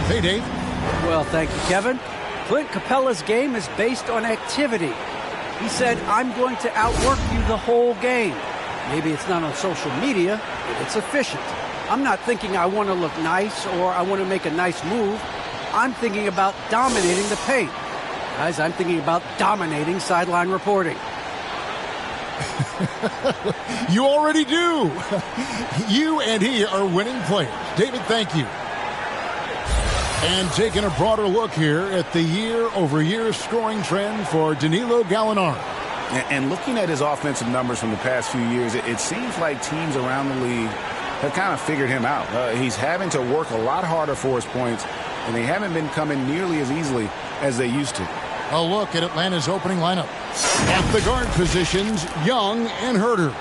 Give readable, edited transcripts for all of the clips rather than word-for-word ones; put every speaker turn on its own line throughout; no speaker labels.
Hey, Dave.
Well, thank you, Kevin. Clint Capella's game is based on activity. He said, I'm going to outwork you the whole game. Maybe it's not on social media, but it's efficient. I'm not thinking I want to look nice or I want to make a nice move. I'm thinking about dominating the paint. Guys, I'm thinking about dominating sideline reporting.
You already do. You and he are winning players. David, thank you. And taking a broader look here at the year-over-year scoring trend for Danilo Gallinari.
And looking at his offensive numbers from the past few years, it seems like teams around the league have kind of figured him out. He's having to work a lot harder for his points, and they haven't been coming nearly as easily as they used to.
A look at Atlanta's opening lineup. At the guard positions, Young and Herter.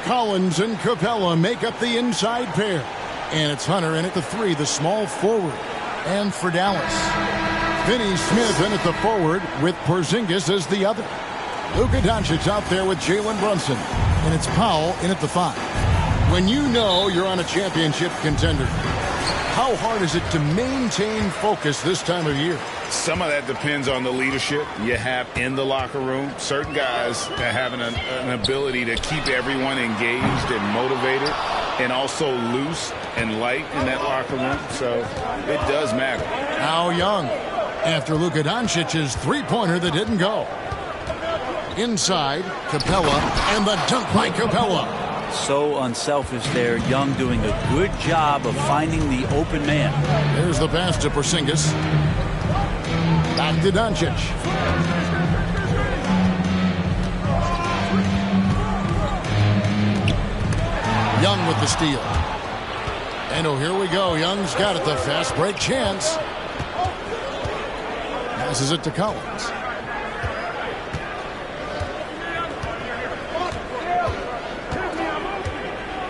Collins and Capella make up the inside pair. And it's Hunter in at the 3, the small forward. And for Dallas, Finney Smith in at the forward with Porzingis as the other. Luka Doncic out there with Jalen Brunson. And it's Powell in at the 5. When you know you're on a championship contender, how hard is it to maintain focus this time of year?
Some of that depends on the leadership you have in the locker room. Certain guys have an ability to keep everyone engaged and motivated and also loose and light in that locker room. So it does matter.
Now Young after Luka Doncic's three-pointer that didn't go. Inside, Capella, and the dunk by Capella.
So unselfish there. Young doing a good job of finding the open man.
There's the pass to Porzingis. Back to Doncic. Young with the steal. And oh, here we go. Young's got it. The fast break chance. Passes it to Collins.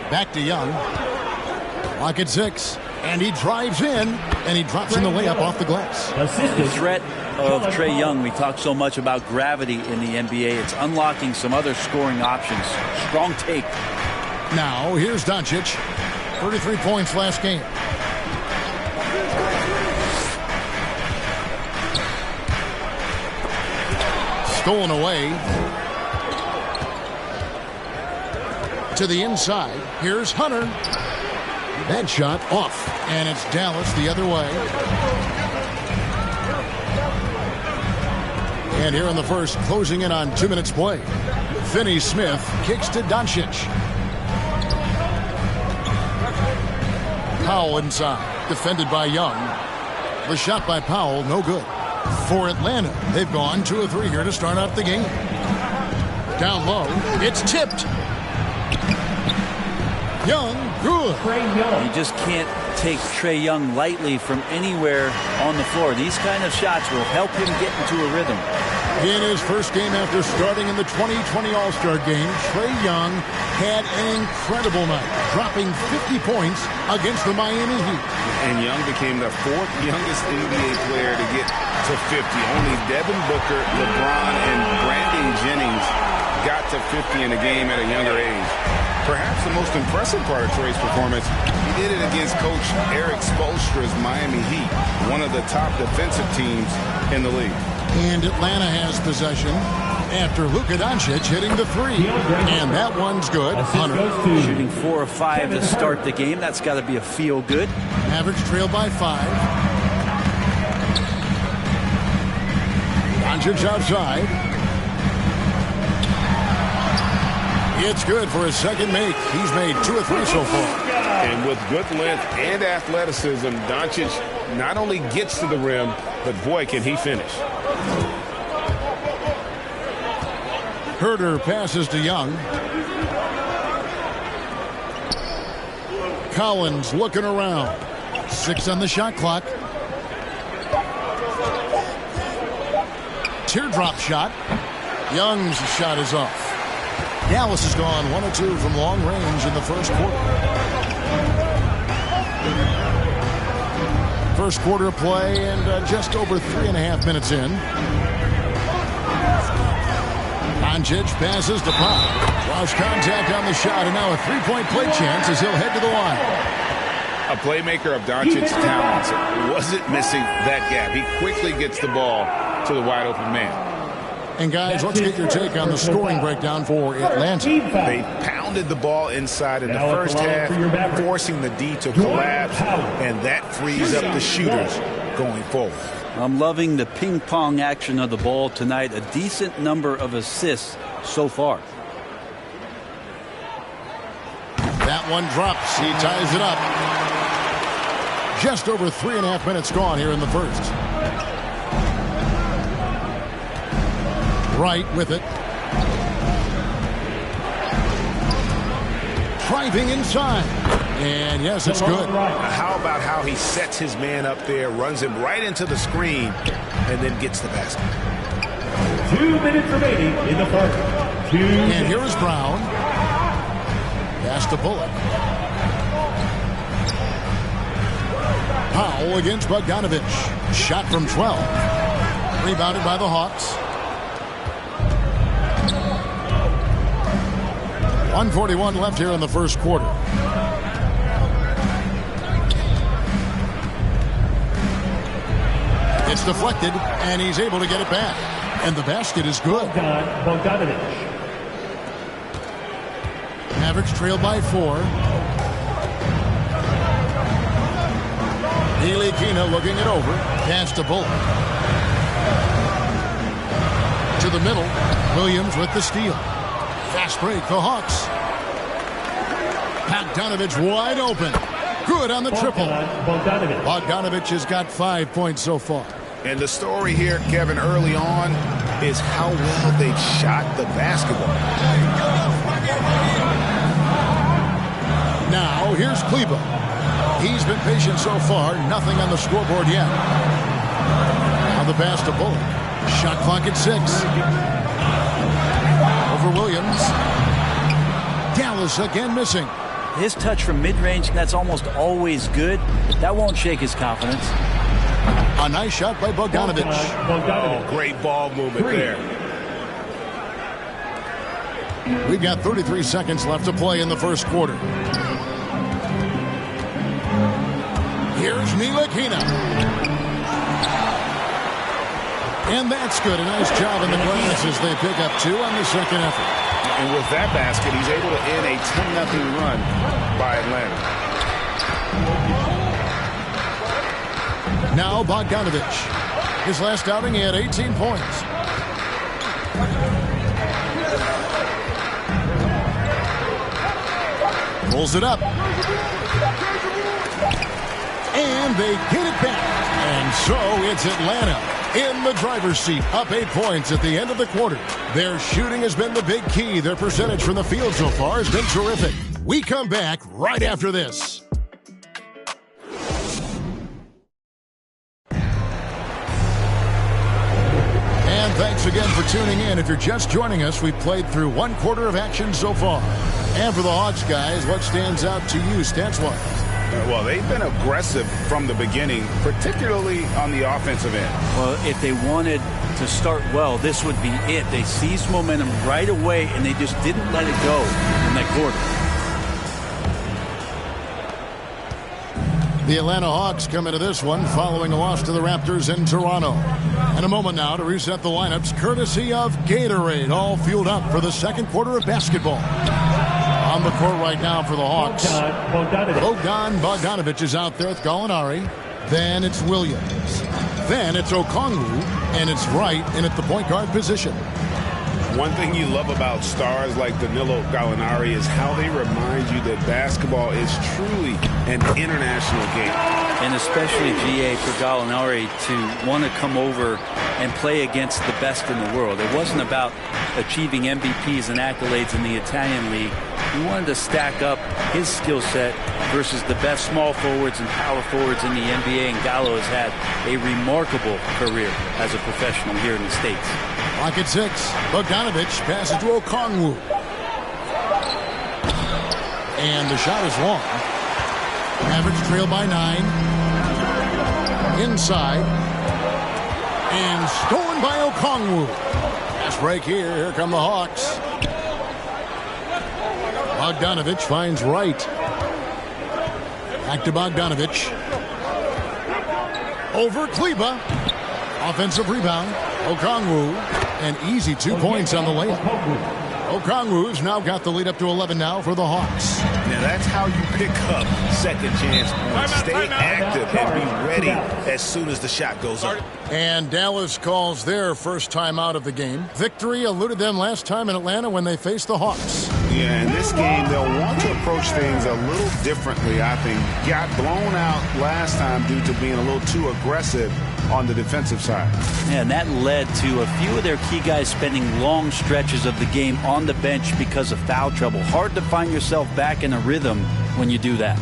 Back to Young. Clock at 6. And he drives in. And he drops in the layup off the glass.
The threat of Trae Young, we talk so much about gravity in the NBA. It's unlocking some other scoring options. Strong take.
Now, here's Doncic. 33 points last game. Stolen away. To the inside. Here's Hunter. That shot off. And it's Dallas the other way. And here in the first, closing in on 2 minutes play. Finney Smith kicks to Doncic. Powell inside. Defended by Young. The shot by Powell, no good. For Atlanta, they've gone 2 of 3 here to start out the game. Down low. It's tipped. Young, good.
You just can't take Trae Young lightly from anywhere on the floor. These kind of shots will help him get into a rhythm.
In his first game after starting in the 2020 All-Star game, Trae Young had an incredible night, dropping 50 points against the Miami Heat.
And Young became the 4th youngest NBA player to get to 50. Only Devin Booker, LeBron, and Brandon Jennings got to 50 in a game at a younger age. Perhaps the most impressive part of Trae's performance, he did it against Coach Eric Spoelstra's Miami Heat, one of the top defensive teams in the league.
And Atlanta has possession after Luka Doncic hitting the 3. And that one's good. Hunter.
Shooting 4 of 5 to start the game. That's got to be a feel good.
Mavericks trail by 5. Doncic outside. It's good for his second make. He's made 2 of 3 so far.
And with good length and athleticism, Doncic not only gets to the rim, but boy, can he finish.
Herter passes to Young. Collins looking around. 6 on the shot clock. Teardrop shot. Young's shot is off. Dallas has gone 1 of 2 from long range in the first quarter. First quarter play and just over 3.5 minutes in. Doncic passes to Powell. Lost contact on the shot, and now a 3-point play chance as he'll head to the line.
A playmaker of Doncic's talents isn't missing that gap. He quickly gets the ball to the wide open man.
And guys, let's get your take on the scoring breakdown for Atlanta.
They pounded the ball inside in the first half, forcing the D to collapse, and that frees up the shooters going forward.
I'm loving the ping-pong action of the ball tonight. A decent number of assists so far.
That one drops. He ties it up. Just over 3.5 minutes gone here in the first. Right with it. Driving inside. And yes, it's good.
How about how he sets his man up there, runs him right into the screen, and then gets the basket.
2 minutes remaining in the first.
And here is Brown. Pass to Bullock. Powell against Bogdanovich. Shot from 12. Rebounded by the Hawks. 1:41 left here in the first quarter. It's deflected, and he's able to get it back. And the basket is good.
Bogdanovich.
Mavericks trail by 4. Ntilikina looking it over. Pass to Bullock. To the middle. Williams with the steal. Fast break, the Hawks. Bogdanovich wide open. Good on the triple. Bogdanovich has got 5 points so far.
And the story here, Kevin, early on is how well they've shot the basketball.
Now, here's Kleba. He's been patient so far. Nothing on the scoreboard yet. On the pass to Bullock. Shot clock at 6. Over Williams. Dallas again missing.
His touch from mid-range, that's almost always good. That won't shake his confidence.
A nice shot by Bogdanovich.
Oh, great ball movement there.
We've got 33 seconds left to play in the first quarter. Here's Ntilikina. And that's good. A nice job in the glass as they pick up 2 on the second effort.
And with that basket, he's able to end a 10-0 run by Atlanta.
Now Bogdanovich. His last outing, he had 18 points. Pulls it up. And they get it back. And so it's Atlanta in the driver's seat, up 8 points at the end of the quarter. Their shooting has been the big key. Their percentage from the field so far has been terrific. We come back right after this. And thanks again for tuning in. If you're just joining us, we've played through 1 quarter of action so far. And for the Hawks, guys, what stands out to you stats-wise?
Well, they've been aggressive from the beginning, particularly on the offensive end.
Well, if they wanted to start well, this would be it. They seized momentum right away, and they just didn't let it go in that quarter.
The Atlanta Hawks come into this one following a loss to the Raptors in Toronto. And a moment now to reset the lineups, courtesy of Gatorade, all fueled up for the second quarter of basketball. On the court right now for the Hawks. Bogdanovich is out there with Gallinari. Then it's Williams. Then it's Okongwu. And it's Wright in at the point guard position.
One thing you love about stars like Danilo Gallinari is how they remind you that basketball is truly an international game.
And especially, GA, for Gallinari to want to come over and play against the best in the world. It wasn't about achieving MVPs and accolades in the Italian league. He wanted to stack up his skill set versus the best small forwards and power forwards in the NBA, and Gallo has had a remarkable career as a professional here in the States.
Clock at 6. Bogdanovich passes to Okongwu. And the shot is long. Mavericks trail by 9. Inside. And stolen by Okongwu. Fast break here. Here come the Hawks. Bogdanovich finds Wright. Back to Bogdanovich. Over Kleba. Offensive rebound. Okongwu. An easy 2 points on the layup. Okongwu's now got the lead up to 11 now for the Hawks.
Now that's how you pick up second chance points. Stay active and be ready as soon as the shot goes up.
And Dallas calls their first time out of the game. Victory eluded them last time in Atlanta when they faced the Hawks.
Yeah, in this game, they'll want to approach things a little differently, I think. Got blown out last time due to being a little too aggressive on the defensive side.
Yeah, and that led to a few of their key guys spending long stretches of the game on the bench because of foul trouble. Hard to find yourself back in a rhythm when you do that.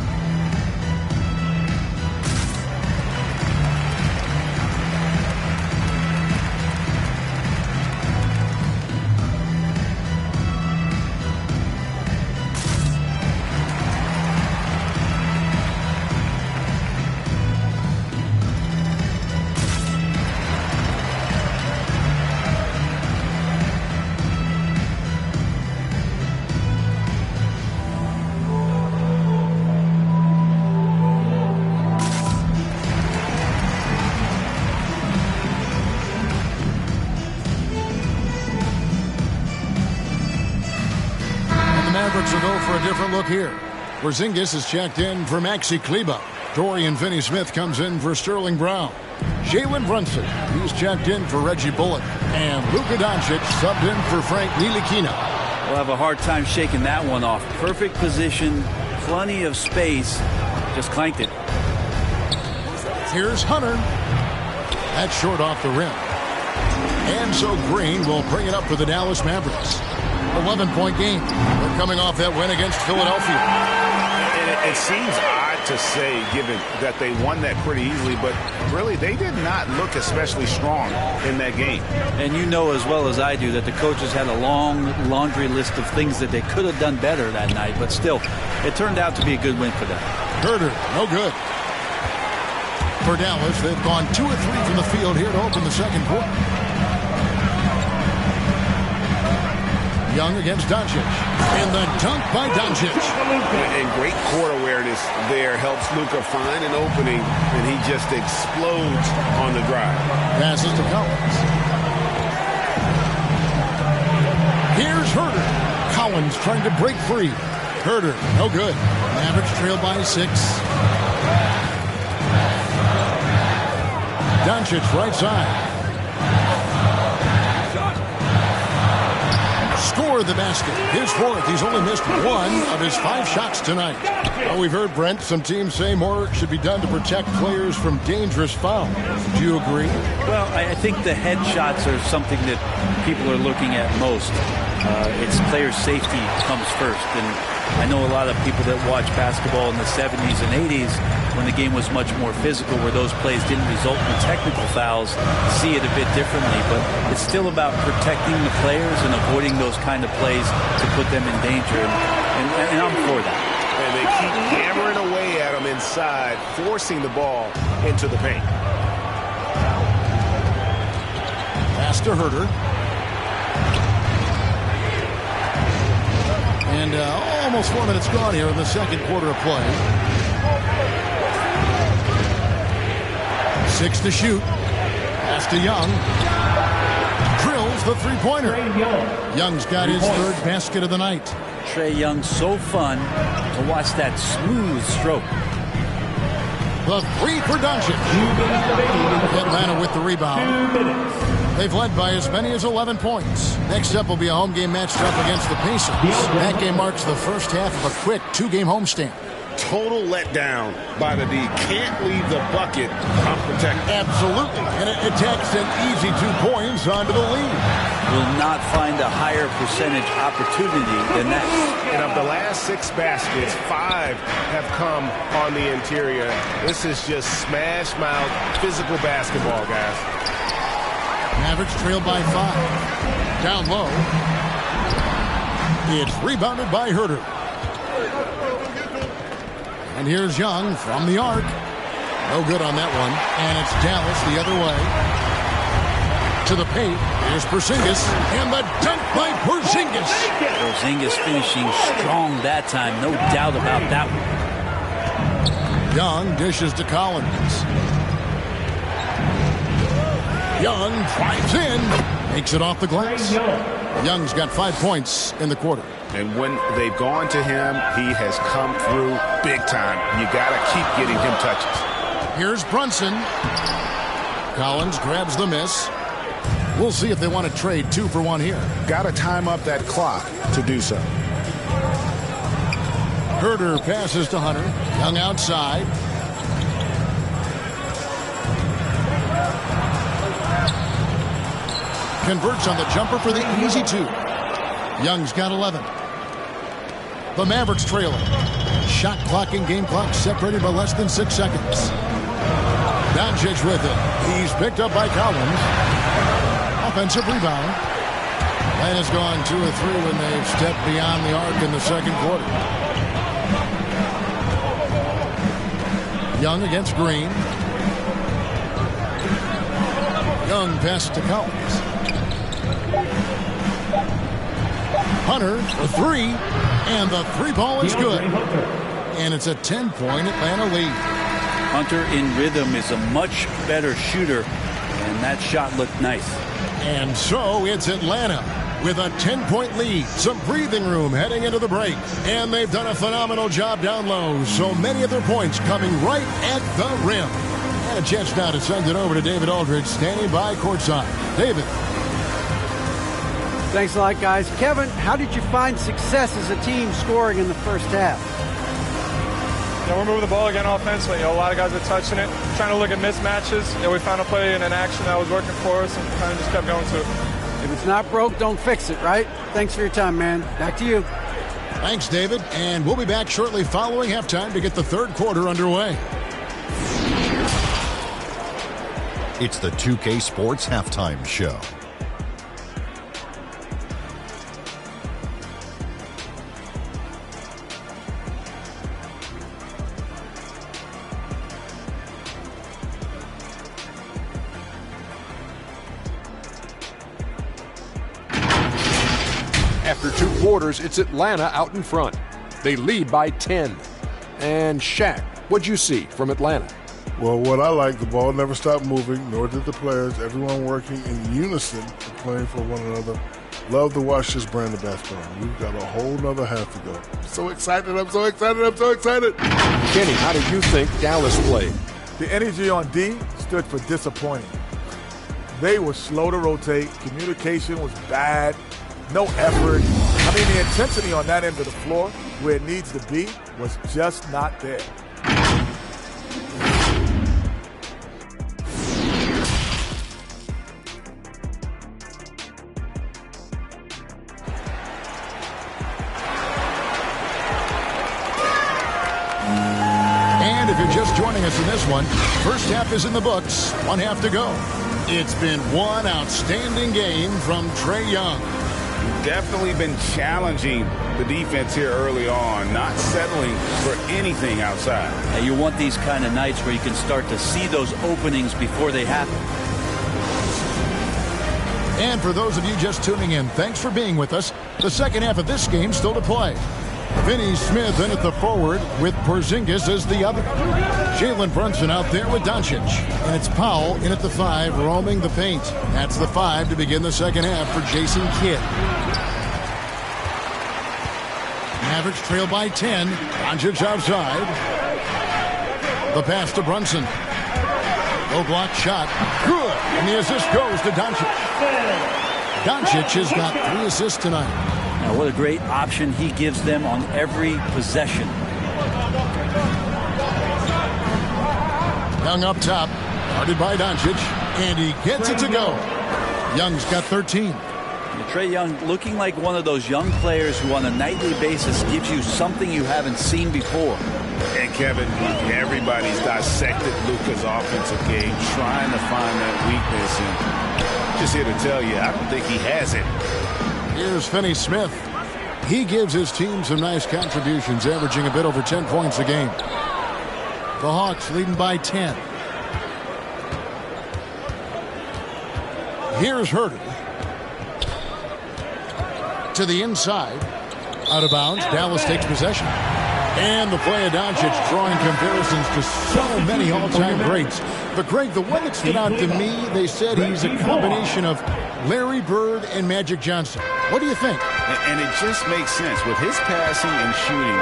Mavericks will go for a different look here. Porzingis is checked in for Maxi Kleba. Dorian Finney-Smith comes in for Sterling Brown. Jalen Brunson, he's checked in for Reggie Bullock. And Luka Doncic subbed in for Frank Ntilikina.
We'll have a hard time shaking that one off. Perfect position, plenty of space. Just clanked it.
Here's Hunter. That's short off the rim. And so Green will bring it up for the Dallas Mavericks. 11-point game. They're coming off that win against Philadelphia.
It seems odd to say, given that they won that pretty easily, but really they did not look especially strong in that game.
And you know as well as I do that the coaches had a long laundry list of things that they could have done better that night, but still, it turned out to be a good win for them.
Herder, no good. For Dallas, they've gone 2 of 3 from the field here to open the second quarter. Young against Doncic. And the dunk by Doncic.
And great court awareness there helps Luka find an opening, and he just explodes on the drive.
Passes to Collins. Here's Herder. Collins trying to break free. Herder, no good. Mavericks trail by 6. Doncic right side. Score the basket. His fourth. He's only missed 1 of his 5 shots tonight. Well, we've heard, Brent, some teams say more should be done to protect players from dangerous fouls. Do you agree?
Well, I think the head shots are something that people are looking at most. It's player safety comes first. And I know a lot of people that watch basketball in the 70s and 80s when the game was much more physical, where those plays didn't result in technical fouls, see it a bit differently. But it's still about protecting the players and avoiding those kind of plays to put them in danger. And I'm for that.
And they keep hammering away at them inside, forcing the ball into the paint.
Pass to Herder. And almost 4 minutes gone here in the second quarter of play. 6 to shoot. Pass to Young. Drills the three-pointer. Young's got his 3rd basket of the night.
Trae Young, so fun to watch that smooth stroke.
The 3 for Doncic. Atlanta with the rebound. They've led by as many as 11 points. Next up will be a home game matched up against the Pacers. That game marks the first half of a quick 2-game homestand.
Total letdown by the D. Can't leave the bucket unprotected.
Absolutely. And it takes an easy 2 points onto the lead.
Will not find a higher percentage opportunity than that.
And of the last 6 baskets, 5 have come on the interior. This is just smash mouth physical basketball, guys.
Mavericks trail by 5. Down low. It's rebounded by Herder. And here's Young from the arc. No good on that one. And it's Dallas the other way. To the paint. Here's Porzingis. And the dunk by Porzingis.
Porzingis finishing strong that time. No doubt about that one.
Young dishes to Collins. Young drives in, makes it off the glass. Young's got 5 points in the quarter.
And when they've gone to him, he has come through big time. You got to keep getting him touches.
Here's Brunson. Collins grabs the miss. We'll see if they want to trade 2 for 1 here.
Got to time up that clock to do so.
Herder passes to Hunter. Young outside. Converts on the jumper for the easy 2. Young's got 11. The Mavericks trailing. Shot clock and game clock separated by less than 6 seconds. Doncic with it. He's picked up by Collins. Offensive rebound. Atlanta's gone 2 of 3 when they've stepped beyond the arc in the second quarter. Young against Green. Young passes to Collins. Hunter, the 3, and the 3 ball is good. And it's a 10-point Atlanta lead.
Hunter in rhythm is a much better shooter, and that shot looked nice.
And so it's Atlanta with a 10-point lead. Some breathing room heading into the break. And they've done a phenomenal job down low. So many of their points coming right at the rim. And a chance now to send it over to David Aldridge, standing by courtside. David.
Thanks a lot, guys. Kevin, how did you find success as a team scoring in the first half?
We're moving the ball again offensively. A lot of guys are touching it, trying to look at mismatches. We found a play in an action that was working for us and kind of just kept going to it.
If it's not broke, don't fix it, right? Thanks for your time, man. Back to you.
Thanks, David. And we'll be back shortly following halftime to get the third quarter underway.
It's the 2K Sports Halftime Show.
After 2 quarters, it's Atlanta out in front. They lead by 10. And Shaq, what'd you see from Atlanta?
Well, what I like, the ball never stopped moving, nor did the players. Everyone working in unison and playing for one another. Love to watch this brand of basketball. We've got a whole nother half to go. I'm so excited, I'm so excited, I'm so excited.
Kenny, how did you think Dallas played?
The energy on D stood for disappointing. They were slow to rotate. Communication was bad. No effort. I mean, the intensity on that end of the floor, where it needs to be, was just not there.
And if you're just joining us in this one, first half is in the books. 1 half to go. It's been one outstanding game from Trae Young.
Definitely been challenging the defense here early on, not settling for anything outside.
And you want these kind of nights where you can start to see those openings before they happen.
And for those of you just tuning in, thanks for being with us. The second half of this game still to play. Finney Smith in at the forward with Porzingis as the other. Jalen Brunson out there with Doncic. And it's Powell in at the 5, roaming the paint. That's the 5 to begin the second half for Jason Kidd. Mavericks trail by 10. Doncic outside. The pass to Brunson. No block shot. Good. And the assist goes to Doncic. Doncic has got 3 assists tonight.
Now, what a great option he gives them on every possession.
Young up top. Guarded by Doncic. And he gets it to go. Young's got 13.
Trae Young looking like one of those young players who on a nightly basis gives you something you haven't seen before.
And Kevin, everybody's dissected Luka's offensive game, trying to find that weakness. And just here to tell you, I don't think he has it.
Here's Finney Smith. He gives his team some nice contributions, averaging a bit over 10 points a game. The Hawks leading by 10. Here's Herder. To the inside. Out of bounds. Dallas takes possession. And the play of Doncic drawing comparisons to so many all-time greats. But, Greg, the one that stood out to me, they said he's a combination of Larry Bird and Magic Johnson. What do you think?
And it just makes sense. With his passing and shooting,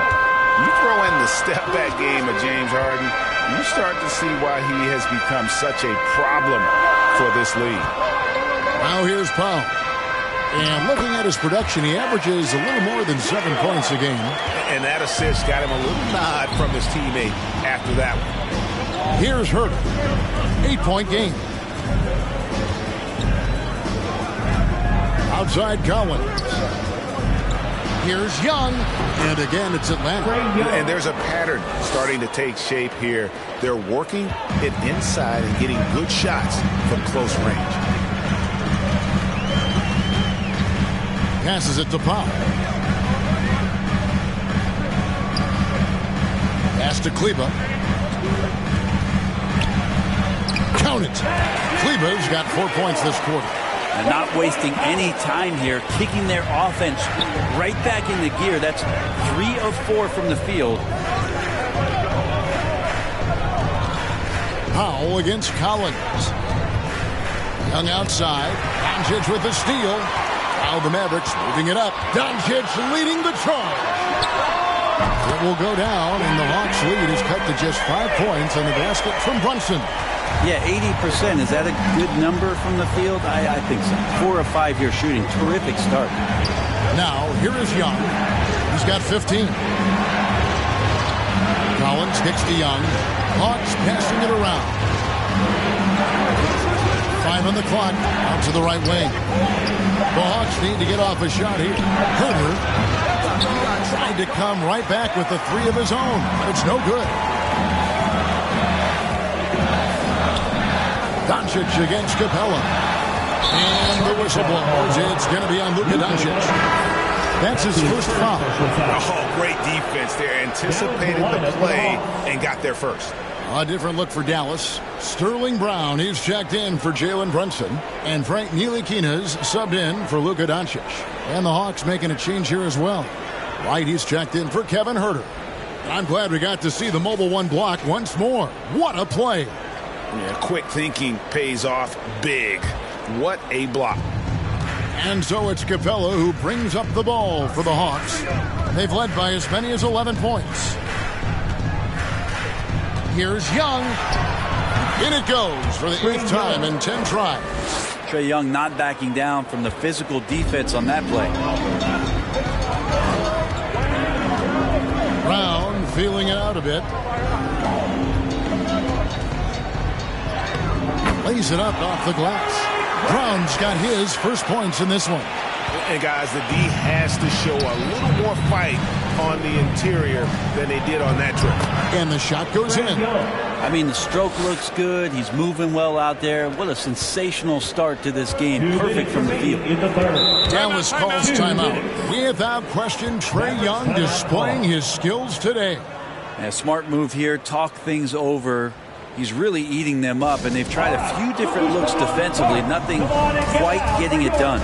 you throw in the step-back game of James Harden, you start to see why he has become such a problem for this league.
Now here's Powell. And looking at his production, he averages a little more than 7 points a game.
And that assist got him a little nod from his teammate after that one.
Here's Herter. 8-point game. Outside Collins. Here's Young. And again, it's Atlanta.
And there's a pattern starting to take shape here. They're working it inside and getting good shots from close range.
Passes it to Powell. Pass to Kleba. Count it. Kleba's got 4 points this quarter.
And not wasting any time here, kicking their offense right back into gear. That's 3 of 4 from the field.
Powell against Collins. Young outside. Doncic with the steal. Now the Mavericks moving it up. Doncic leading the charge. It will go down, and the Hawks lead is cut to just 5 points on the basket from Brunson.
Yeah, 80%. Is that a good number from the field? I think so. 4 of 5 here shooting. Terrific start.
Now, here is Young. He's got 15. Collins kicks to Young. Hawks passing it around. 5 on the clock. Out to the right wing. The Hawks need to get off a shot here. Herter tried to come right back with the 3 of his own. It's no good. Doncic against Capella. And the whistle blows. It's going to be on Luka Doncic. That's his first foul.
Oh, great defense there. Anticipated the play and got there first.
A different look for Dallas. Sterling Brown, he's checked in for Jalen Brunson. And Frank Ntilikina's subbed in for Luka Doncic. And the Hawks making a change here as well. Right, he's checked in for Kevin Herter. I'm glad we got to see the mobile one block once more. What a play.
Yeah, quick thinking pays off big. What a block.
And so it's Capella who brings up the ball for the Hawks. They've led by as many as 11 points. Here's Young. In it goes for the 8th time in 10 tries.
Trae Young not backing down from the physical defense on that play.
Brown feeling it out a bit. Lays it up off the glass. Brown's got his first points in this one.
And guys, the D has to show a little more fight on the interior than they did on that trip.
And the shot goes in.
I mean, the stroke looks good. He's moving well out there. What a sensational start to this game. Perfect from the field.
Dallas calls timeout. Without question, Trae Young displaying his skills today.
A smart move here. Talk things over. He's really eating them up, and they've tried a few different looks defensively. Nothing quite getting it done.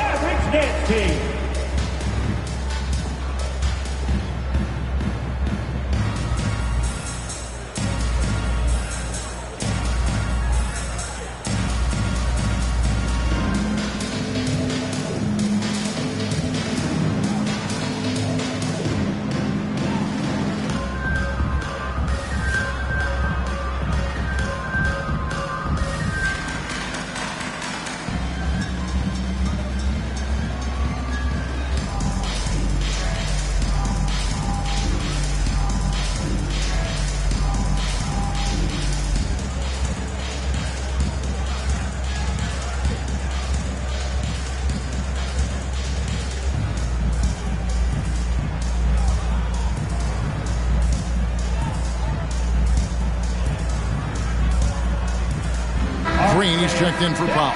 Green, he's checked in for Powell.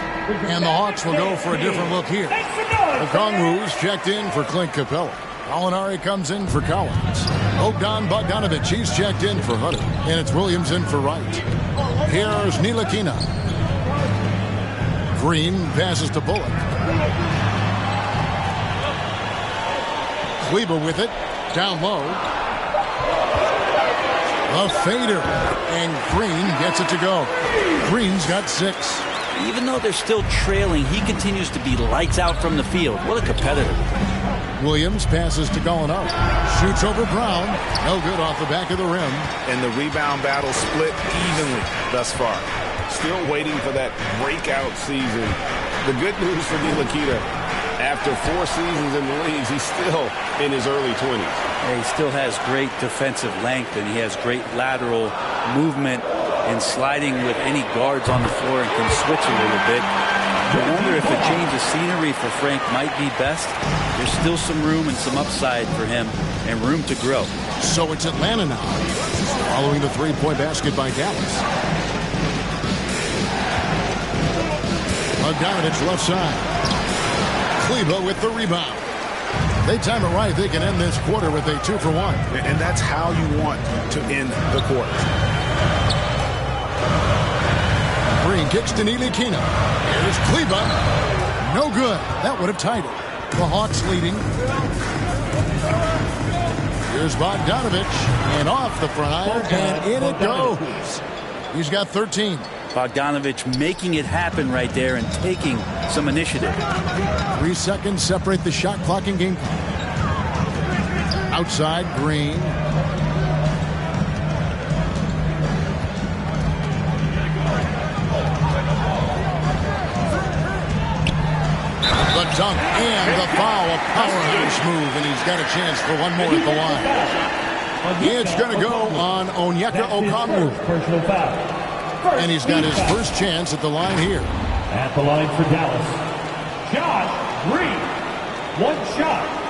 And the Hawks will go for a different look here. Okongwu's checked in for Clint Capella. Alinari comes in for Collins. Bogdan Bogdanovic, he's checked in for Hutter. And it's Williams in for Wright. Here's Ntilikina. Green passes to Bullock. Kleba with it. Down low. A fader. And Green gets it to go. Green's got 6.
Even though they're still trailing, he continues to be lights out from the field. What a competitor.
Williams passes to Gallinari. Shoots over Brown. No good off the back of the rim.
And the rebound battle split evenly thus far. Still waiting for that breakout season. The good news for Ntilikina, after 4 seasons in the league, he's still in his early 20s.
Yeah, he still has great defensive length, and he has great lateral movement and sliding with any guards on the floor and can switch a little bit. I wonder if a change of scenery for Frank might be best. There's still some room and some upside for him and room to grow.
So it's Atlanta now, following the 3-point basket by Dallas. Bogdanovich left side. Kleber with the rebound. They time it right. They can end this quarter with a 2 for 1.
And that's how you want to end the quarter.
Green kicks to Ntilikina. Here's Kleber. No good. That would have tied it. The Hawks leading. Here's Bogdanovich. And off the front iron. And in it goes. He's got 13.
Bogdanovich making it happen right there and taking some initiative.
3 seconds separate the shot clock and game clock. Outside, Green. The dunk and the foul, a powerhouse move, and he's got a chance for one more at the line. It's going to go on Onyeka Okongwu.
Personal foul.
And he's got his first chance at the line here.
At the line for Dallas, Josh Green. 1 shot.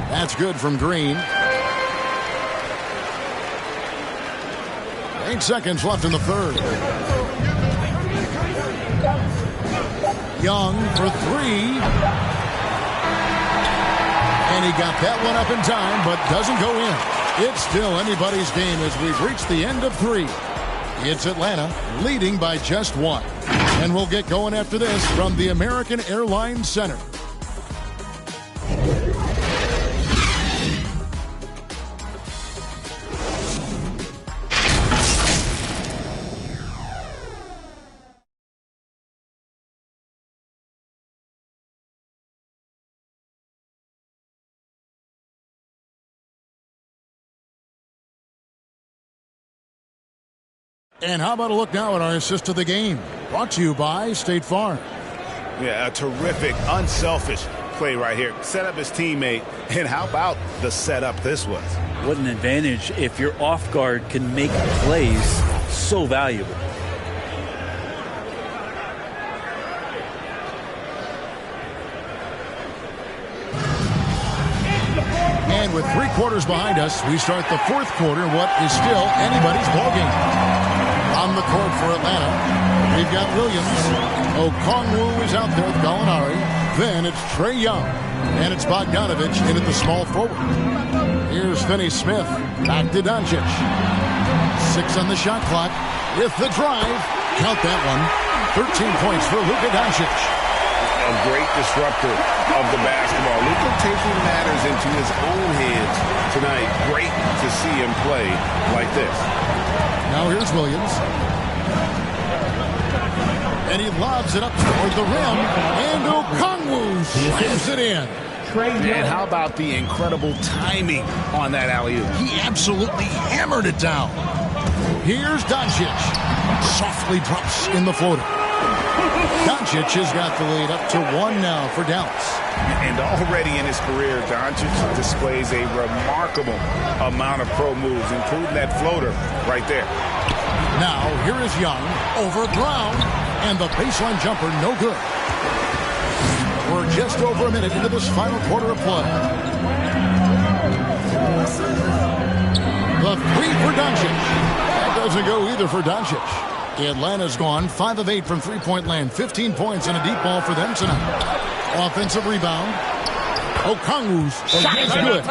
That's good from Green. 8 seconds left in the third. Young for 3. And he got that one up in time, but doesn't go in. It's still anybody's game as we've reached the end of 3. It's Atlanta leading by just 1. And we'll get going after this from the American Airlines Center. And how about a look now at our assist of the game? Brought to you by State Farm.
Yeah, a terrific, unselfish play right here. Set up his teammate. And how about the setup this was?
What an advantage if your off guard can make plays so valuable.
And with 3 quarters behind us, we start the 4th quarter, what is still anybody's ballgame. On the court for Atlanta, we've got Williams. Okongwu is out there with Gallinari. Then it's Trae Young. And it's Bogdanovich in at the small forward. Here's Finney-Smith. Back to Doncic. 6 on the shot clock. With the drive. Count that one. 13 points for Luka Doncic.
A great disruptor of the basketball. Luka taking matters into his own hands tonight. Great to see him play like this.
Now here's Williams. And he lobs it up toward the rim. And Okongwu slams it in.
And how about the incredible timing on that alley-oop?
He absolutely hammered it down. Here's Doncic. Softly drops in the floater. Doncic has got the lead up to 1 now for Dallas.
And already in his career, Doncic displays a remarkable amount of pro moves, including that floater right there.
Now, here is Young over Brown, and the baseline jumper no good. We're just over a minute into this final quarter of play. The 3 for Doncic. That Doesn't go either for Doncic. Atlanta's gone 5 of 8 from three-point land. 15 points and a deep ball for them tonight. Offensive rebound. Okongwu's shot is good.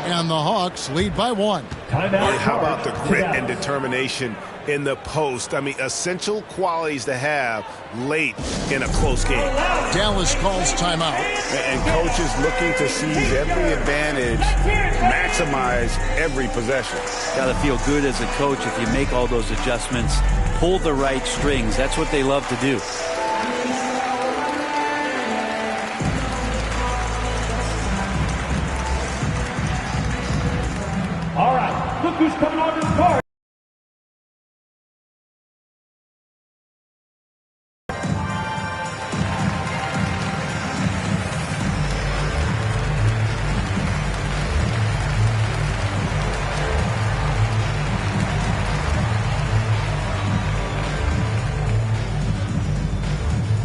And the Hawks lead by 1.
How about the grit and determination in the post? I mean, essential qualities to have late in a close game.
Dallas calls timeout.
And coaches looking to seize every advantage, maximize every possession.
Got to feel good as a coach if you make all those adjustments, pull the right strings. That's what they love to do.
All right, look who's coming onto the court.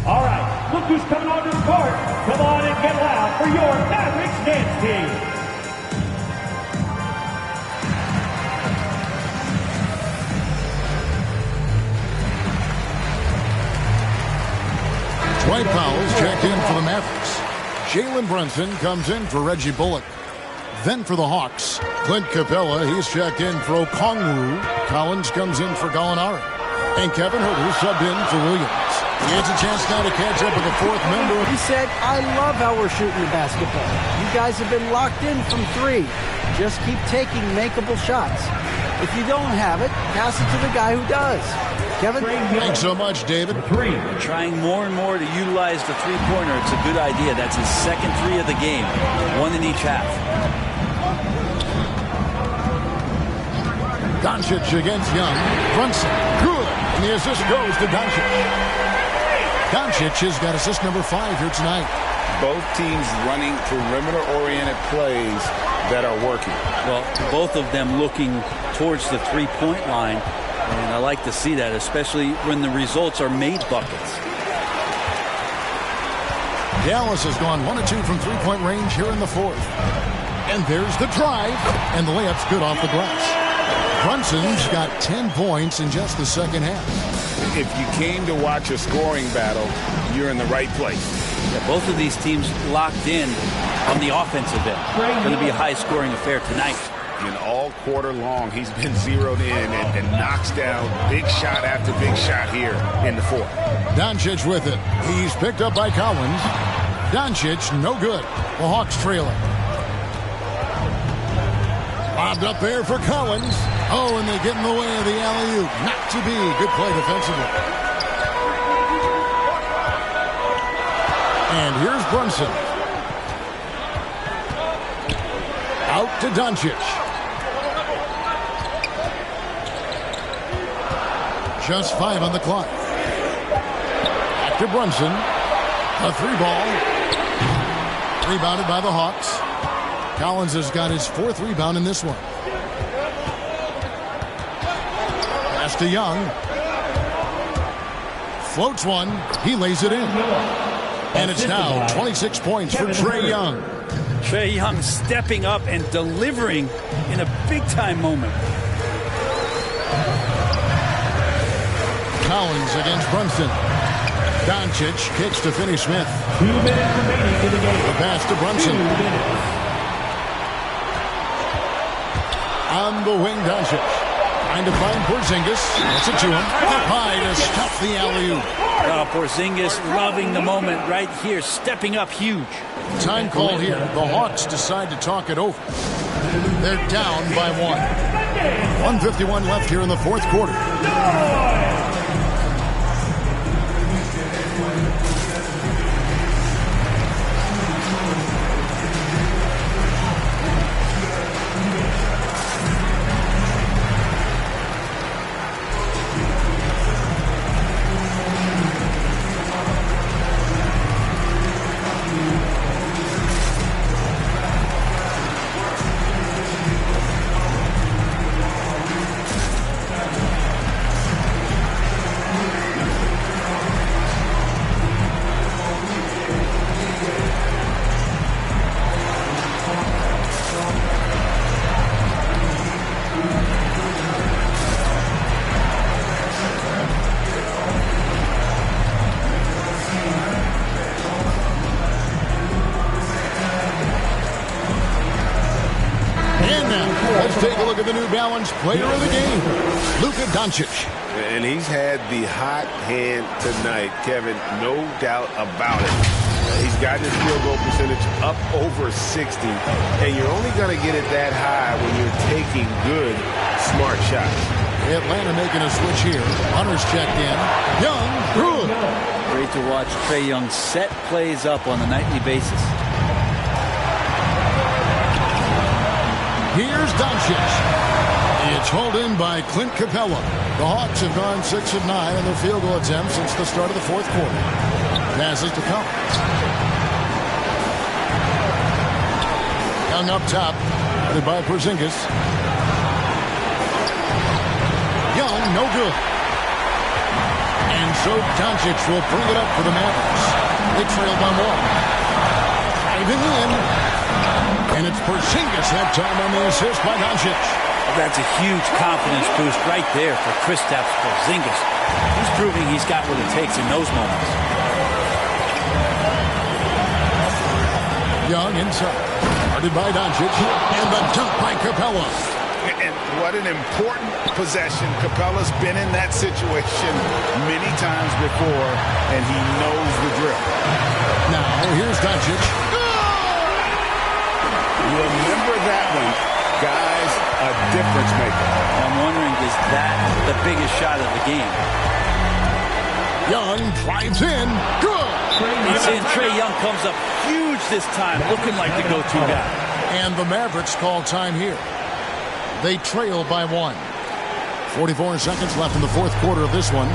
All right, look who's coming onto the court. Come on and get loud for your Mavericks dance team.
Dwight Powell's checked in for the Mavericks. Jalen Brunson comes in for Reggie Bullock. Then for the Hawks, Clint Capella, he's checked in for Okongwu. Collins comes in for Gallinari. And Kevin Huerter subbed in for Williams. He has a chance now to catch up with the fourth member.
He said, I love how we're shooting the basketball. You guys have been locked in from 3. Just keep taking makeable shots. If you don't have it, pass it to the guy who does. Kevin?
Thanks so much, David.
Trying more and more to utilize the three-pointer. It's a good idea. That's his second 3 of the game. 1 in each half.
Doncic against Young. Brunson, good. And the assist goes to Doncic. Doncic has got assist number 5 here tonight.
Both teams running perimeter-oriented plays that are working.
Well, both of them looking towards the three-point line. And I like to see that, especially when the results are made buckets.
Dallas has gone 1 of 2 from three-point range here in the 4th. And there's the drive. And the layup's good off the glass. Brunson's got 10 points in just the second half.
If you came to watch a scoring battle, you're in the right place.
Yeah, both of these teams locked in on the offensive end. Going to be a high-scoring affair tonight.
And all quarter long, he's been zeroed in and knocks down big shot after big shot here in the 4th.
Doncic with it. He's picked up by Collins. Doncic, no good. The Hawks trailing. Bobbed up there for Collins. Oh, and they get in the way of the alley-oop. Not to be. Good play defensively. And here's Brunson. Out to Doncic. Just 5 on the clock. Back to Brunson. A 3-ball. Rebounded by the Hawks. Collins has got his 4th rebound in this one. Pass to Young. Floats one. He lays it in. And it's now 26 points for Trae Young.
Trae Young stepping up and delivering in a big-time moment.
Collins against Brunson. Doncic kicks to Finney Smith.
2 minutes remaining in the game.
The pass to Brunson.
2 minutes.
On the wing, Doncic. Trying to find Porzingis. That's it to him. High to stop the alley-oop.
Porzingis loving the moment right here, stepping up huge.
Time call here. The Hawks decide to talk it over. They're down by 1. 1:51 left here in the 4th quarter. a look at the New Balance player of the game, Luka Doncic.
And he's had the hot hand tonight, Kevin, no doubt about it. He's got his field goal percentage up over 60, and you're only going to get it that high when you're taking good, smart shots.
Atlanta making a switch here. Hunter's checked in. Young, good.
Great to watch Trae Young set plays up on a nightly basis.
Here's Doncic. It's hauled in by Clint Capella. The Hawks have gone 6 of 9 on their field goal attempts since the start of the fourth quarter. Passes to Collins. Young up top. Guarded by Porzingis. Young, no good. And so Doncic will bring it up for the Mavericks. They trail by 1. Driving in. And it's Porzingis that time on the assist by Doncic.
That's a huge confidence boost right there for Kristaps Porzingis. He's proving he's got what it takes in those moments.
Young inside. Guarded by Doncic. And the dunk by Capella.
And what an important possession. Capella's been in that situation many times before, and he knows the drill.
Now, here's Doncic.
Remember that one, guys, a difference maker.
I'm wondering, is that the biggest shot of the game?
Young drives in. Good.
He's in. Trae Young comes up huge this time, looking like the go-to guy.
And the Mavericks call time here. They trail by 1. 44 seconds left in the fourth quarter of this one.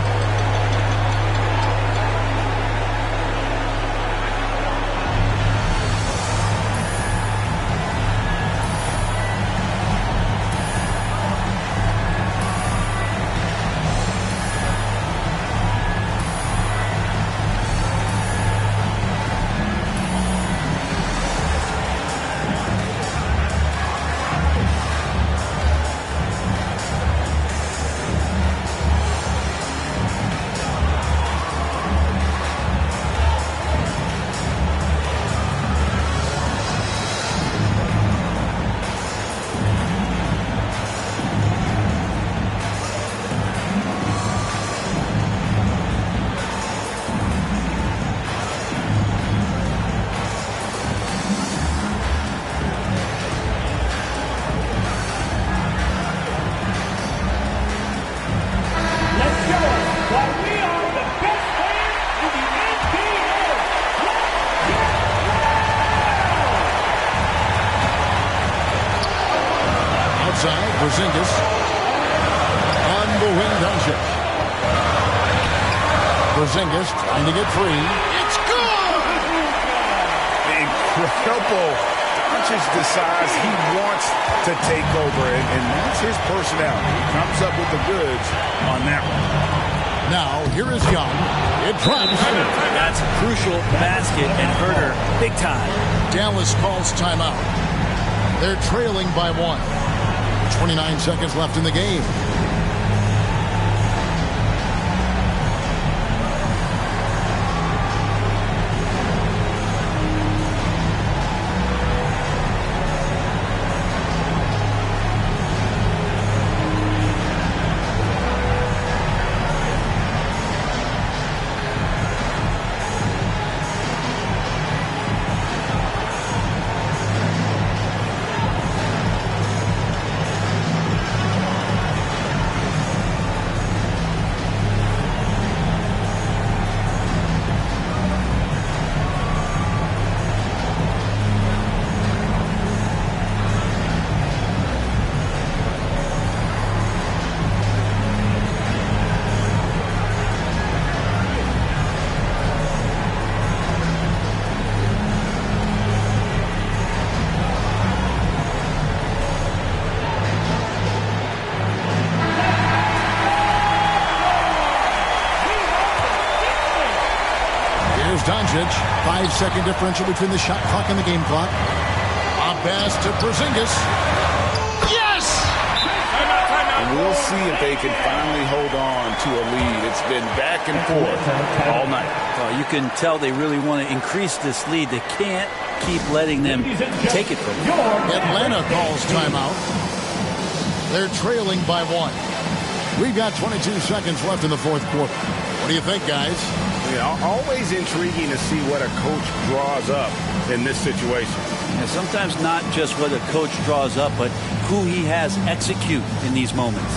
Porzingis on the wing, Doncic. Porzingis trying to get free. It's good!
Incredible. Doncic decides he wants to take over, and that's his personality. He comes up with the goods on that one.
Now, here is Young. It drives in.
That's a crucial basket and Herder big time.
Dallas calls timeout. They're trailing by 1. 29 seconds left in the game. Doncic, 5-second differential between the shot clock and the game clock. A pass to Porzingis. Yes!
And we'll see if they can finally hold on to a lead. It's been back and forth all night.
Well, you can tell they really want to increase this lead. They can't keep letting them take it from them.
Atlanta calls timeout. They're trailing by 1. We've got 22 seconds left in the fourth quarter. What do you think, guys?
Yeah, always intriguing to see what a coach draws up in this situation.
And sometimes not just what a coach draws up, but who he has execute in these moments.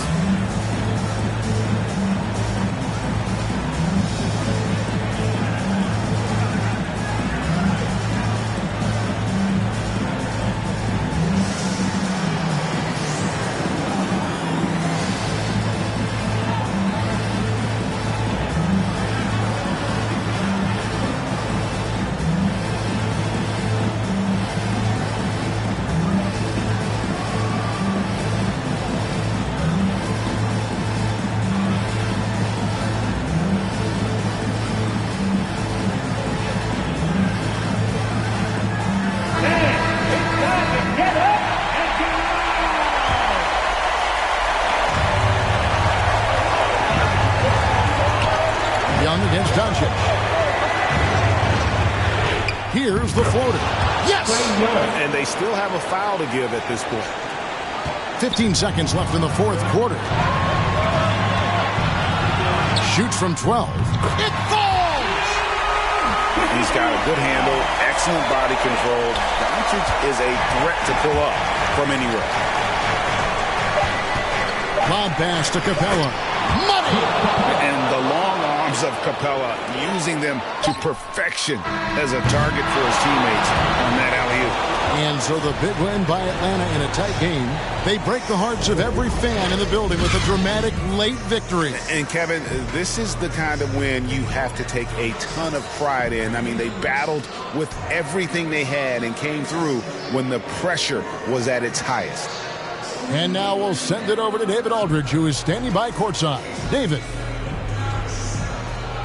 Here's the floater. Yes!
And they still have a foul to give at this point.
15 seconds left in the fourth quarter. Shoots from 12. It falls!
He's got a good handle, excellent body control. Doncic is a threat to pull up from anywhere.
Lob pass to Capella. Money!
And the long arms of Capella, using them to perfection as a target for his teammates on that alley-oop.
And so the big win by Atlanta in a tight game. They break the hearts of every fan in the building with a dramatic late victory.
And Kevin, this is the kind of win you have to take a ton of pride in. I mean, they battled with everything they had and came through when the pressure was at its highest.
And now we'll send it over to David Aldridge, who is standing by courtside. David.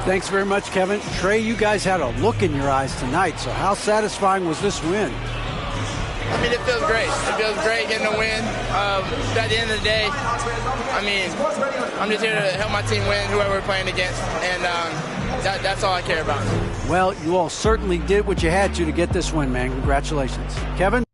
Thanks very much, Kevin. Trey, you guys had a look in your eyes tonight, so how satisfying was this win?
I mean, it feels great. It feels great getting a win. At the end of the day, I mean, I'm just here to help my team win, whoever we're playing against, and that's all I care about.
Well, you all certainly did what you had to get this win, man. Congratulations. Kevin?